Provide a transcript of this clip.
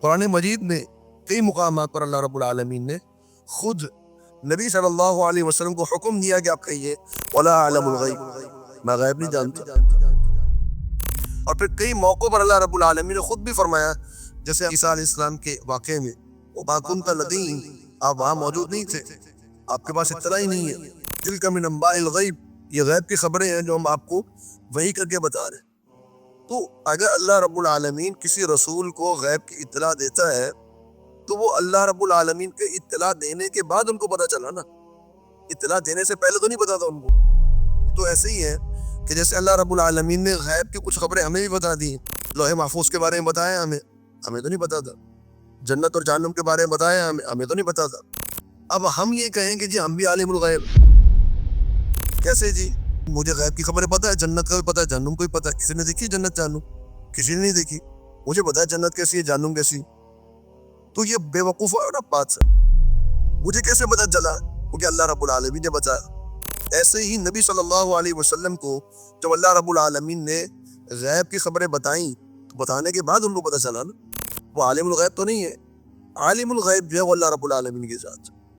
قرآن مجید میں کئی مقامات پر اللہ رب العالمین نے خود نبی صلی اللہ علیہ وسلم کو حکم دیا کہ آپ کہیے وَلَا أَعْلَمُ الْغَيْبَ، میں غیب نہیں جانتا۔ اور پھر کئی موقعوں پر اللہ رب العالمین نے خود بھی فرمایا، جیسے عیسیٰ علیہ السلام کے واقعے میں وَمَا كُنْتَ لَدَيْهِمْ، آپ وہاں موجود نہیں تھے، آپ کے پاس اطلاع ہی نہیں ہے۔ تِلْكَ مِنْ أَنْبَاءِ الْغَيْبِ، یہ غیب کی خبریں ہیں جو ہم آپ کو وحی کر کے بتا رہے ہیں۔ تو اگر اللہ رب العالمین کسی رسول کو غیب کی اطلاع دیتا ہے تو وہ اللہ رب العالمین کے اطلاع دینے کے بعد ان کو پتہ چلا نا، اطلاع دینے سے پہلے تو نہیں پتا تھا ان کو۔ تو ایسے ہی ہے کہ جیسے اللہ رب العالمین نے غیب کی کچھ خبریں ہمیں بھی بتا دی، لوح محفوظ کے بارے میں بتایا ہمیں تو نہیں پتا تھا، جنت اور جہنم کے بارے میں بتایا ہمیں تو نہیں پتا تھا۔ اب ہم یہ کہیں کہ جی ہم بھی عالم الغیب، کیسے جی؟ مجھے غیب کی خبریں پتہ ہے، جنت کا بھی پتہ ہے، جہنم کو بھی پتہ ہے۔ کسی نے دیکھی جنت جہنم؟ کسی نے نہیں دیکھی۔ مجھے پتہ ہے جنت کیسی ہے، جہنم کیسی۔ تو یہ بے وقوف ہے نا بات سے، مجھے کیسے پتہ چلا؟ کیونکہ اللہ رب العالمین نے بتایا۔ ایسے ہی نبی صلی اللہ علیہ وسلم کو جب اللہ رب العالمین نے غیب کی خبریں بتائیں تو بتانے کے بعد ان کو پتہ چلا نا، وہ عالم الغیب تو نہیں ہے۔ عالم الغیب جو ہے وہ اللہ رب العالمین کے ذات ہے۔